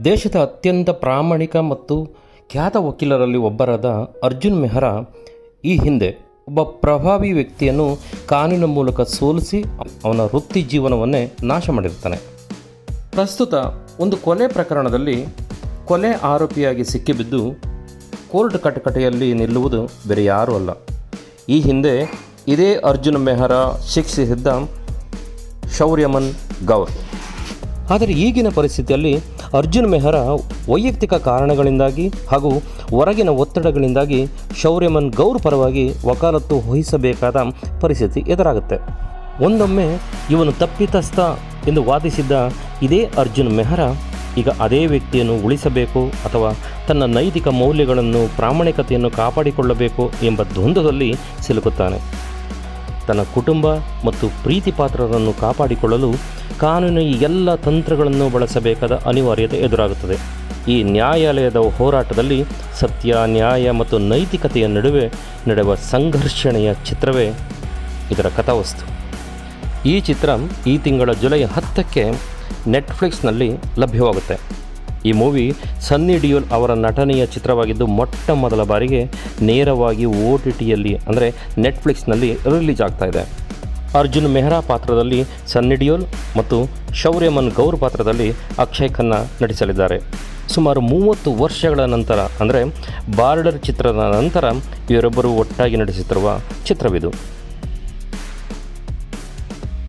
ದೇಶದ ಅತ್ಯಂತ ಪ್ರಾಮಾಣಿಕ ಮತ್ತು ಖ್ಯಾತ ವಕೀಲರಲ್ಲಿ ಒಬ್ಬರಾದ ಅರ್ಜುನ್ ಮೆಹ್ರಾ ಈ ಹಿಂದೆ ಒಬ್ಬ ಪ್ರಭಾವಿ ವ್ಯಕ್ತಿಯನ್ನು ಕಾನೂನಿನ ಮೂಲಕ ಸೋಲಿಸಿ ಅವನ ವೃತ್ತಿ ಜೀವನವನ್ನೇ ನಾಶ ಮಾಡಿರ್ತಾನೆ. ಪ್ರಸ್ತುತ ಒಂದು ಕೊಲೆ ಪ್ರಕರಣದಲ್ಲಿ ಕೊಲೆ ಆರೋಪಿಯಾಗಿ ಸಿಕ್ಕಿಬಿದ್ದು ಕೋರ್ಟ್ ಕಟಕಟೆಯಲ್ಲಿ ನಿಲ್ಲುವುದು ಬೇರೆ ಯಾರೂ ಅಲ್ಲ, ಈ ಹಿಂದೆ ಇದೇ ಅರ್ಜುನ್ ಮೆಹ್ರಾ ಶಿಕ್ಷಿಸಿದ್ದ ಶೌರ್ಯಮನ್ ಗೌರ್. ಆದರೆ ಈಗಿನ ಪರಿಸ್ಥಿತಿಯಲ್ಲಿ ಅರ್ಜುನ್ ಮೆಹ್ರಾ ವೈಯಕ್ತಿಕ ಕಾರಣಗಳಿಂದಾಗಿ ಹಾಗೂ ಹೊರಗಿನ ಒತ್ತಡಗಳಿಂದಾಗಿ ಶೌರ್ಯಮನ್ ಗೌರ್ ಪರವಾಗಿ ವಕಾಲತ್ತು ವಹಿಸಬೇಕಾದ ಪರಿಸ್ಥಿತಿ ಎದುರಾಗುತ್ತೆ. ಒಂದೊಮ್ಮೆ ಇವನು ತಪ್ಪಿತಸ್ಥ ಎಂದು ವಾದಿಸಿದ್ದ ಇದೇ ಅರ್ಜುನ್ ಮೆಹ್ರಾ ಈಗ ಅದೇ ವ್ಯಕ್ತಿಯನ್ನು ಉಳಿಸಬೇಕು ಅಥವಾ ತನ್ನ ನೈತಿಕ ಮೌಲ್ಯಗಳನ್ನು ಪ್ರಾಮಾಣಿಕತೆಯನ್ನು ಕಾಪಾಡಿಕೊಳ್ಳಬೇಕು ಎಂಬ ದ್ವಂದ್ವದಲ್ಲಿ ಸಿಲುಕುತ್ತಾನೆ. ತನ್ನ ಕುಟುಂಬ ಮತ್ತು ಪ್ರೀತಿ ಪಾತ್ರರನ್ನು ಕಾಪಾಡಿಕೊಳ್ಳಲು ಕಾನೂನಿನ ಎಲ್ಲ ತಂತ್ರಗಳನ್ನು ಬಳಸಬೇಕಾದ ಅನಿವಾರ್ಯತೆ ಎದುರಾಗುತ್ತದೆ. ಈ ನ್ಯಾಯಾಲಯದ ಹೋರಾಟದಲ್ಲಿ ಸತ್ಯ, ನ್ಯಾಯ ಮತ್ತು ನೈತಿಕತೆಯ ನಡುವೆ ನಡೆಯುವ ಸಂಘರ್ಷಣೆಯ ಚಿತ್ರವೇ ಇದರ ಕಥಾವಸ್ತು. ಈ ಚಿತ್ರ ಈ ತಿಂಗಳ ಜುಲೈ 10ಕ್ಕೆ ನೆಟ್ಫ್ಲಿಕ್ಸ್ನಲ್ಲಿ ಲಭ್ಯವಾಗುತ್ತೆ. ಈ ಮೂವಿ ಸನ್ನಿ ಡಿಯೋಲ್ ಅವರ ನಟನೆಯ ಚಿತ್ರವಾಗಿದ್ದು ಮೊಟ್ಟ ಮೊದಲ ಬಾರಿಗೆ ನೇರವಾಗಿ OTTಯಲ್ಲಿ ಅಂದರೆ ನೆಟ್ಫ್ಲಿಕ್ಸ್ನಲ್ಲಿ ರಿಲೀಸ್ ಆಗ್ತಾ ಇದೆ. ಅರ್ಜುನ್ ಮೆಹ್ರಾ ಪಾತ್ರದಲ್ಲಿ ಸನ್ನಿ ಡಿಯೋಲ್ ಮತ್ತು ಶೌರ್ಯಮನ್ ಗೌರ್ ಪಾತ್ರದಲ್ಲಿ ಅಕ್ಷಯ್ ಖನ್ನಾ ನಟಿಸಲಿದ್ದಾರೆ. ಸುಮಾರು 30 ವರ್ಷಗಳ ನಂತರ ಅಂದರೆ ಬಾರ್ಡರ್ ಚಿತ್ರದ ನಂತರ ಇವರೊಬ್ಬರು ಒಟ್ಟಾಗಿ ನಟಿಸುತ್ತಿರುವ ಚಿತ್ರವಿದು.